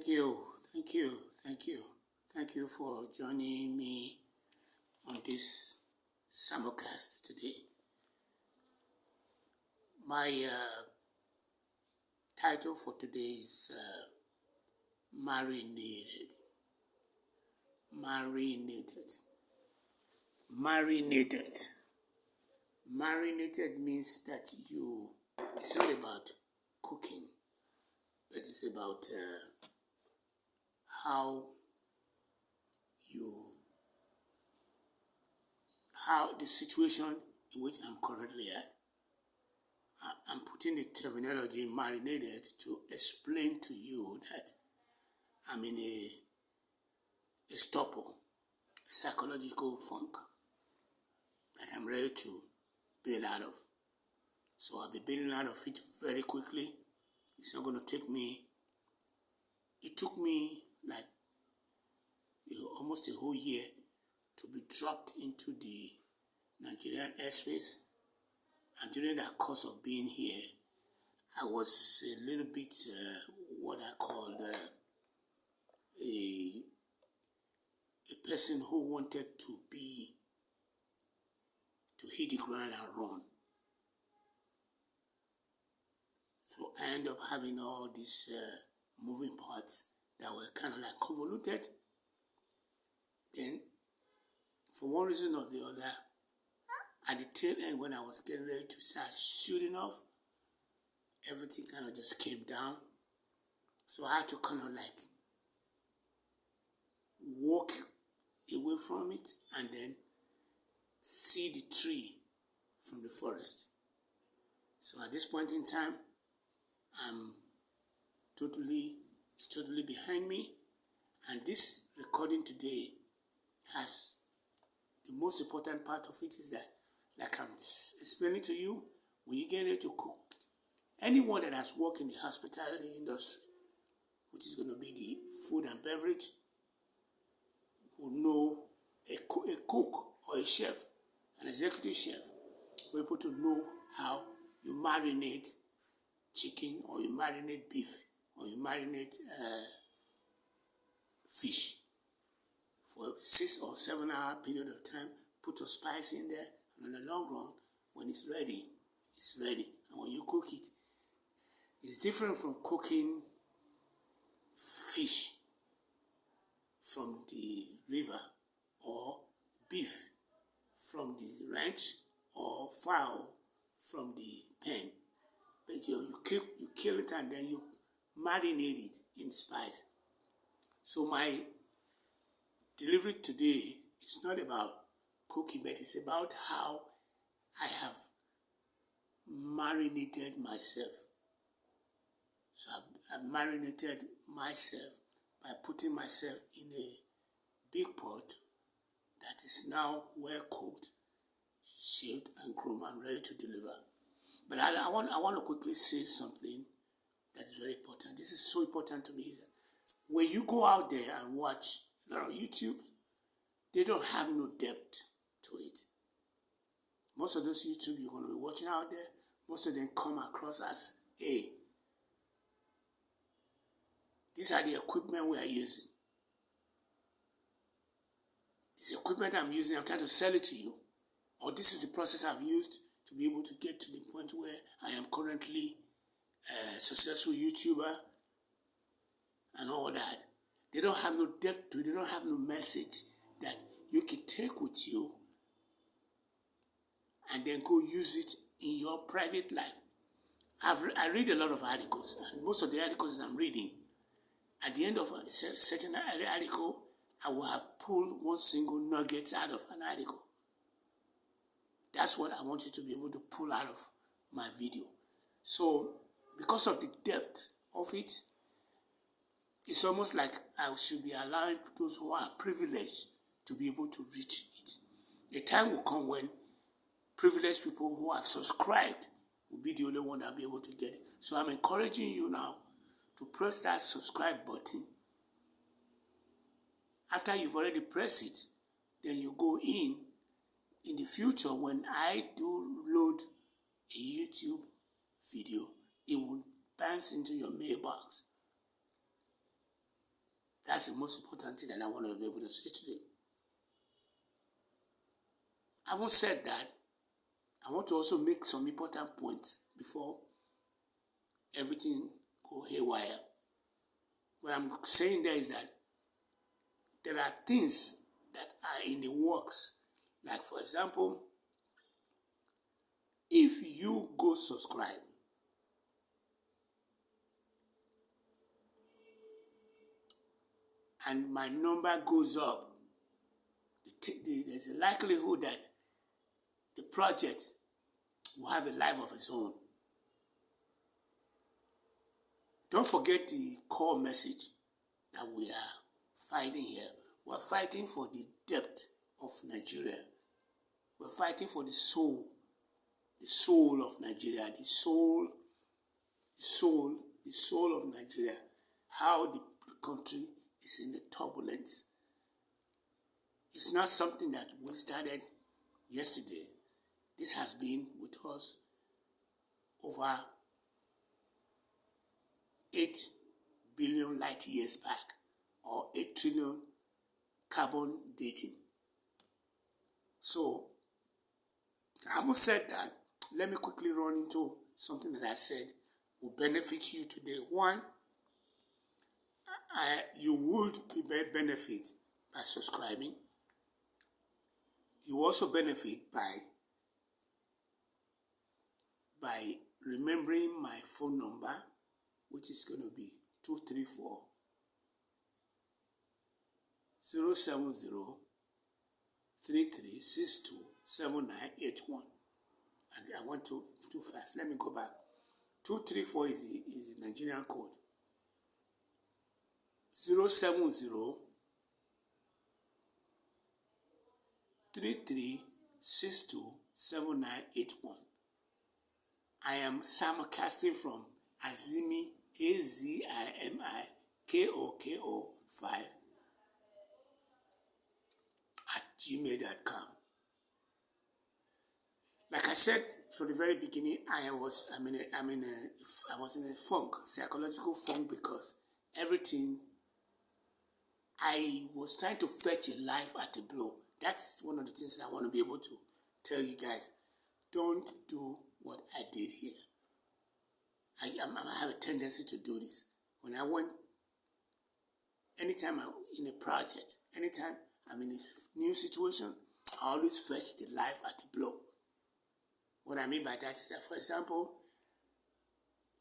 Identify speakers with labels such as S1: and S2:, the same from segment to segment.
S1: Thank you, thank you, thank you. Thank you for joining me on this simulcast today. My title for today is Marinated. Marinated. Marinated. Marinated means that it's not about cooking, but it's about how the situation in which I'm currently at. I'm putting the terminology marinated to explain to you that I'm in a stopper, a psychological funk that I'm ready to bail out of. So I'll be bailing out of it very quickly. It's not going to take me. It took me like almost a whole year to be dropped into the Nigerian airspace. And during that course of being here, I was a little bit what I call a person who wanted to hit the ground and run. So I ended up having all these moving parts that were kind of like convoluted. Then, for one reason or the other, at the tail end when I was getting ready to start shooting off, everything kind of just came down. So I had to kind of like walk away from it and then see the tree from the forest. So at this point in time, it's totally behind me. And this recording today has the most important part of it is that, like I'm explaining to you, when you get ready to cook, anyone that has worked in the hospitality industry, which is going to be the food and beverage, will know a cook or a chef, an executive chef, will be able to know how you marinate chicken or you marinate beef or you marinate fish for a 6 or 7 hour period of time. Put your spice in there, and in the long run, when it's ready, it's ready. And when you cook it, it's different from cooking fish from the river or beef from the ranch or fowl from the pen. But you kill it and then you marinate it in spice. So my delivery today is not about cooking, but it's about how I have marinated myself. So I've marinated myself by putting myself in a big pot that is now well cooked, shaved and groomed and ready to deliver. But I want to quickly say something that is very important. This is so important to me. When you go out there and watch a lot of YouTube, they don't have no depth to it. Most of those YouTube you're going to be watching out there, most of them come across as, hey, these are the equipment we are using. This equipment I'm using, I'm trying to sell it to you. Or this is the process I've used to be able to get to the point where I am currently a successful YouTuber and all that. They don't have no depth to it. They don't have no message that you can take with you and then go use it in your private life. I read a lot of articles, and most of the articles I'm reading, at the end of a certain article, I will have pulled one single nugget out of an article. That's what I want you to be able to pull out of my video. So, because of the depth of it, it's almost like I should be allowing those who are privileged to be able to reach it. A time will come when privileged people who have subscribed will be the only one that will be able to get it. So I'm encouraging you now to press that subscribe button. After you've already pressed it, then you go in the future when I do load a YouTube video, it will bounce into your mailbox. That's the most important thing that I want to be able to say today. Having said that, I want to also make some important points before everything go haywire. What I'm saying there is that there are things that are in the works. Like, for example, if you go subscribe and my number goes up, there's a likelihood that the project will have a life of its own. Don't forget the core message that we are fighting here. We're fighting for the depth of Nigeria. We're fighting for the soul of Nigeria, the soul of Nigeria. How the country is in the turbulence. It's not something that we started yesterday. This has been with us over 8 billion light years back, or 8 trillion carbon dating. So, having said that, let me quickly run into something that I said will benefit you today. One, you would benefit by subscribing. You also benefit by remembering my phone number, which is going to be 234 070 3362 7981. I went too fast. Let me go back. 234 is the Nigerian code. 070 3362 7981. I am simulcasting from Azimi, AZIMI KOKO 5 at gmail.com. Like I said from the very beginning, I was in a funk, psychological funk, because everything I was trying to fetch a life at a blow. That's one of the things that I want to be able to tell you guys. Don't do what I did here. I have a tendency to do this. Anytime I'm in a project, anytime I'm in a new situation, I always fetch the life at a blow. What I mean by that is that, for example,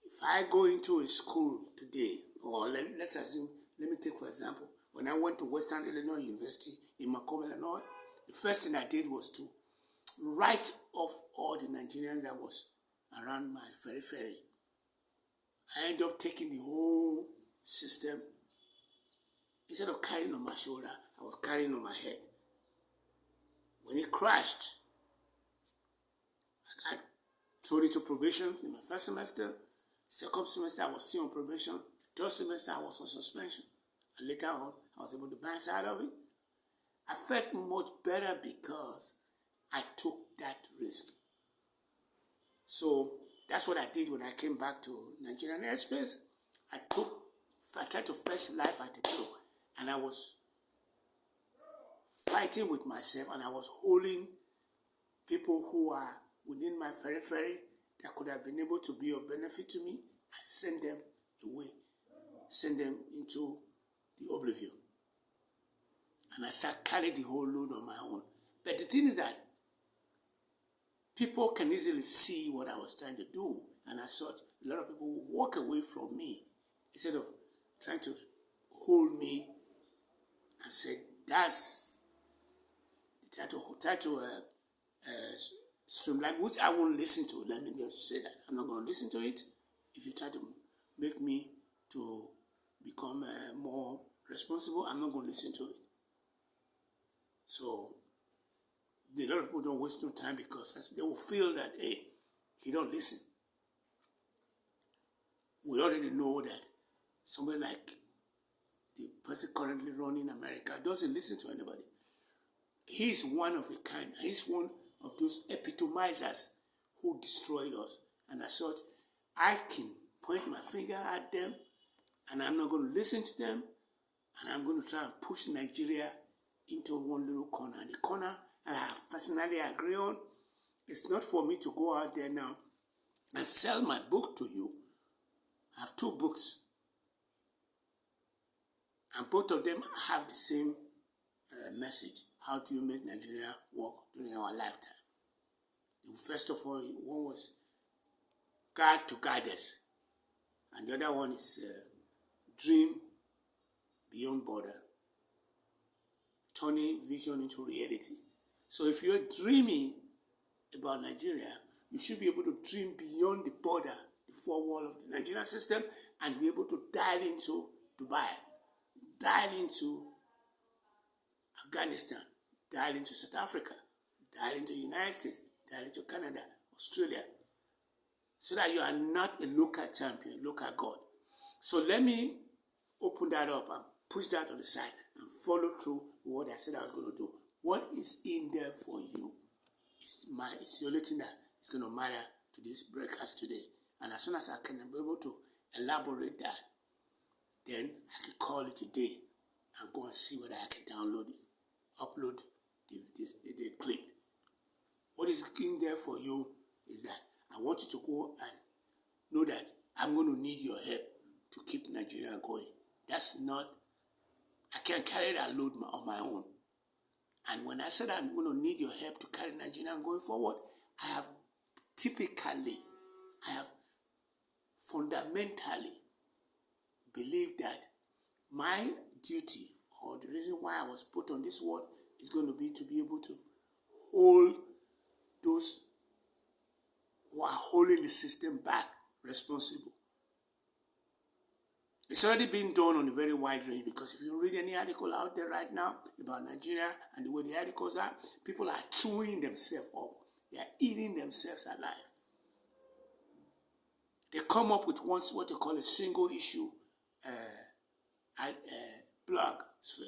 S1: if I go into a school today, or let's assume, let me take for example, when I went to Western Illinois University in Macomb, Illinois, the first thing I did was to write off all the Nigerians that was around my periphery. I ended up taking the whole system. Instead of carrying on my shoulder, I was carrying on my head. When it crashed, I got thrown into probation in my first semester. Second semester, I was still on probation. Third semester, I was on suspension. And later on, I was able to bounce out of it. I felt much better because I took that risk. So that's what I did when I came back to Nigerian airspace. I tried to fetch life at the door, and I was fighting with myself, and I was holding people who are within my periphery that could have been able to be of benefit to me. I sent them away, send them into the oblivion. And I started carrying the whole load on my own. But the thing is that people can easily see what I was trying to do. And I thought a lot of people would walk away from me instead of trying to hold me and say, that's try to streamline, which I won't listen to. Let me just say that. I'm not going to listen to it. If you try to make me to become more responsible, I'm not going to listen to it. So, a lot of people don't waste no time because they will feel that, hey, he don't listen. We already know that somebody like the person currently running America doesn't listen to anybody. He's one of a kind. He's one of those epitomizers who destroyed us. And I thought, I can point my finger at them, and I'm not going to listen to them. And I'm going to try and push Nigeria into one little corner. And the corner that I personally agree on is not for me to go out there now and sell my book to you. I have 2 books, and both of them have the same message. How do you make Nigeria work during our lifetime? First of all, one was God to guide us, and the other one is Dream Beyond Border, turning vision into reality. So if you're dreaming about Nigeria, you should be able to dream beyond the border, the 4 wall of the Nigerian system, and be able to dial into Dubai, dial into Afghanistan, dial into South Africa, dial into the United States, dial into Canada, Australia, so that you are not a local champion, local god. So let me open that up and push that to the side and follow through what I said I was going to do. What is in there for you? It's the only thing that is going to matter to this broadcast today. And as soon as I can be able to elaborate that, then I can call it a day and go and see whether I can download it, upload the clip. What is in there for you is that I want you to go and know that I'm going to need your help to keep Nigeria going. That's not, I can't carry that load on my own. And when I said I'm going to need your help to carry Nigeria going forward, I have fundamentally believed that my duty, or the reason why I was put on this world, is going to be able to hold those who are holding the system back responsible. It's already been done on a very wide range, because if you read any article out there right now about Nigeria and the way the articles are, people are chewing themselves up. They are eating themselves alive. They come up with what they call a single issue blog sphere,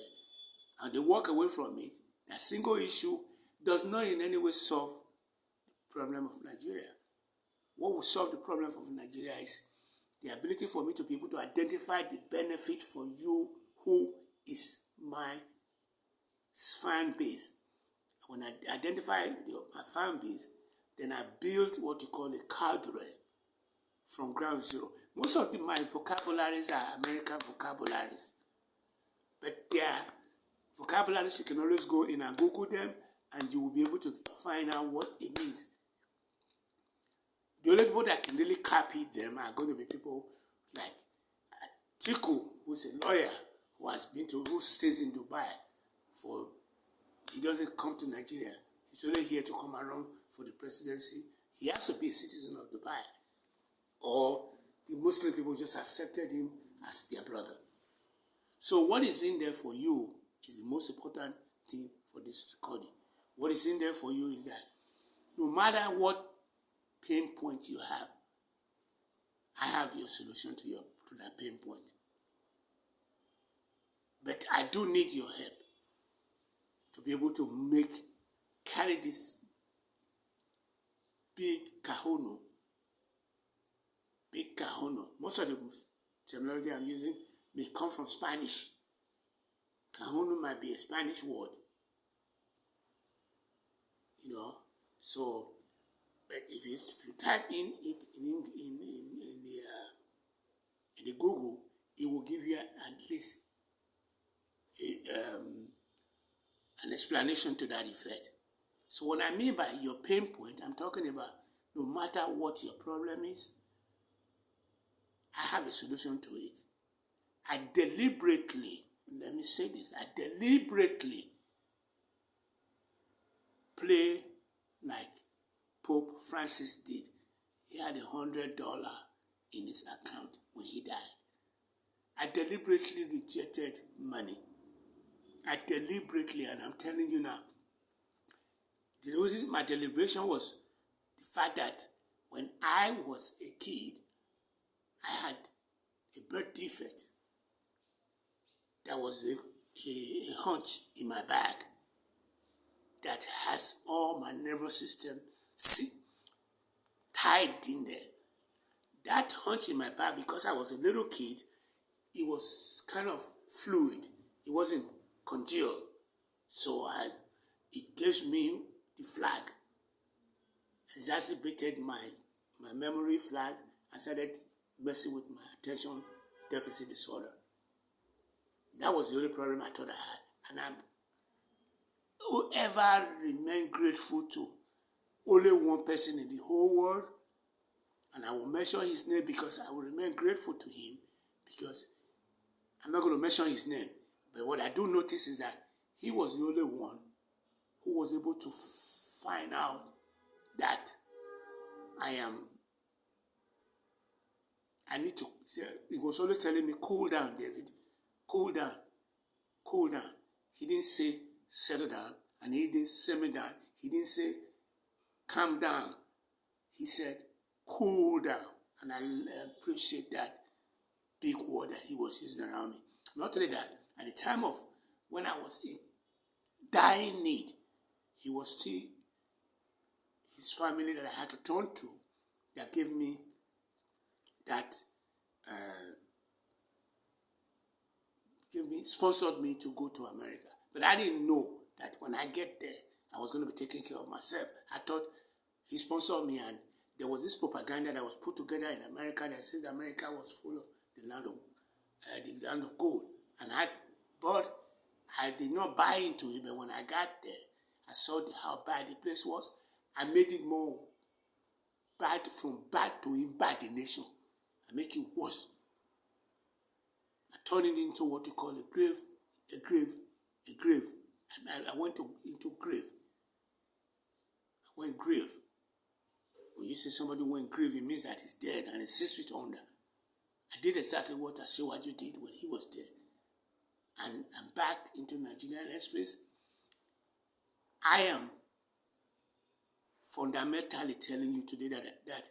S1: and they walk away from it. That single issue does not in any way solve the problem of Nigeria. What will solve the problem of Nigeria is the ability for me to be able to identify the benefit for you, who is my fan base. When I identify my fan base, then I build what you call a cadre from ground zero. Most of my vocabularies are American vocabularies, but they are vocabularies you can always go in and Google them, and you will be able to find out what it means. The only people that can really copy them are going to be people like Tiku, who's a lawyer, who stays in Dubai he doesn't come to Nigeria. He's only here to come around for the presidency. He has to be a citizen of Dubai. Or the Muslim people just accepted him as their brother. So what is in there for you is the most important thing for this recording. What is in there for you is that no matter what pain point you have, I have your solution to that pain point. But I do need your help to be able to carry this big kahono. Most of the terminology I'm using may come from Spanish. Kahono might be a Spanish word. So, but if you type in it in the Google, it will give you at least an explanation to that effect. So what I mean by your pain point, I'm talking about no matter what your problem is, I have a solution to it. I deliberately play like Pope Francis did. He had $100 in his account when he died. I deliberately rejected money. And I'm telling you now, the reason my deliberation was the fact that when I was a kid, I had a birth defect. There was a hunch in my back that has all my nervous system tied in there. That hunch in my back, because I was a little kid, it was kind of fluid. it wasn't congealed. So it gives me the flag, exacerbated my memory flag, and started messing with my attention deficit disorder. That was the only problem I thought I had. And I'm whoever remain grateful to only one person in the whole world, and I will mention his name because I will remain grateful to him, because I'm not going to mention his name. But what I do notice is that he was the only one who was able to find out that I need to, he was always telling me, cool down, David, cool down, cool down. He didn't say settle down, and he didn't simmer down. He didn't say calm down. He said cool down, and I appreciate that big word that he was using around me. Not only that, at the time of when I was in dying need, he was still his family that I had to turn to, that gave me that sponsored me to go to America. But I didn't know that when I get there, I was going to be taking care of myself. I thought he sponsored me, and there was this propaganda that was put together in America that says America was full of the land of gold. But I did not buy into it. But when I got there, I saw how bad the place was. I made it more bad, from bad to invadination. I make it worse. I turned it into what you call a grave. I went into grave. I went grave. When you say somebody went grave, it means that he's dead and it's 6 feet under. I did exactly what Asiwaju did when he was dead. And I'm back into Nigerian airspace. I am fundamentally telling you today that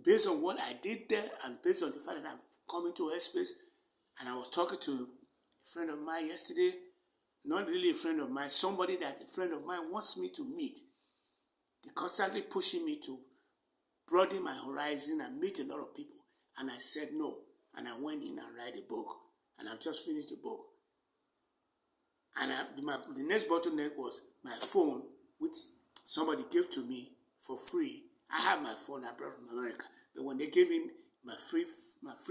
S1: based on what I did there, and based on the fact that I've come into airspace, and I was talking to a friend of mine yesterday, not really a friend of mine, somebody that a friend of mine wants me to meet. They're constantly pushing me to broaden my horizon and meet a lot of people. And I said no. And I went in and write a book. And I've just finished the book. And the next bottleneck was my phone, which somebody gave to me for free. I have my phone I brought from America. But when they gave me my free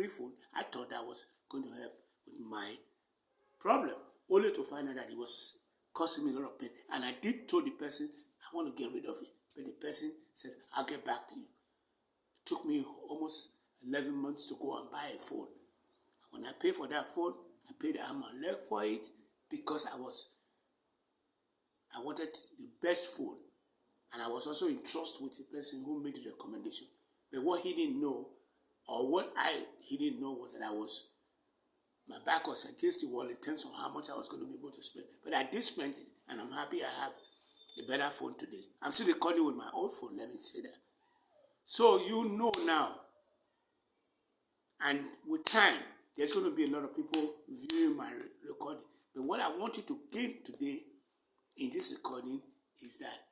S1: phone, I thought that was going to help with my problem. Only to find out that it was causing me a lot of pain. And I did tell the person, I want to get rid of it. But the person said, I'll get back to you. It took me almost 11 months to go and buy a phone. When I paid for that phone, I paid arm and leg for it because I wanted the best phone. And I was also in trust with the person who made the recommendation. But what he didn't know, or he didn't know, was that my back was against the wall in terms of how much I was going to be able to spend. But I did spend it, and I'm happy I have a better phone today. I'm still recording with my old phone, let me say that. So you know now, and with time, there's going to be a lot of people viewing my recording. But what I want you to gain today in this recording is that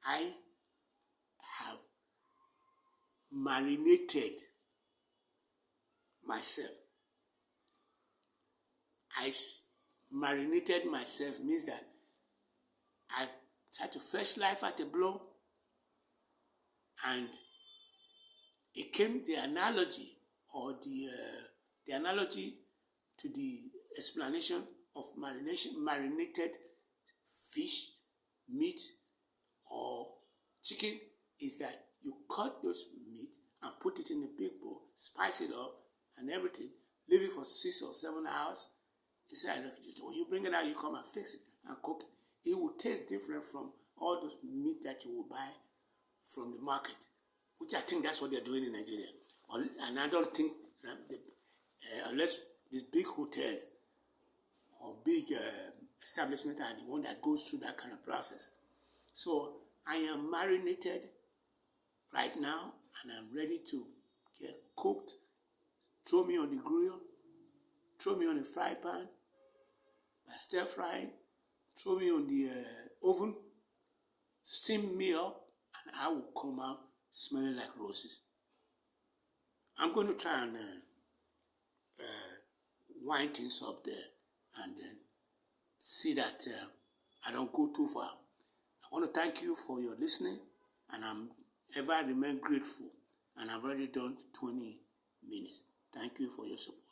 S1: I have marinated myself. Marinated myself means that I tried to fetch life at a blow, and it came the analogy to the explanation of marinated fish, meat, or chicken is that you cut those meat and put it in a big bowl, spice it up and everything, leave it for 6 or 7 hours inside the refrigerator. When you bring it out, you come and fix it and cook it. It will taste different from all those meat that you will buy from the market, which I think that's what they're doing in Nigeria. And I don't think unless these big hotels or big establishments are the one that goes through that kind of process. So I am marinated right now, and I'm ready to get cooked. Throw me on the grill, throw me on the fry pan, by stir frying, throw me on the oven, steam me up, and I will come out smelling like roses. I'm going to try and wind things up there, and then see that I don't go too far. I want to thank you for your listening, and I'm ever remain grateful. And I've already done 20 minutes. Thank you for your support.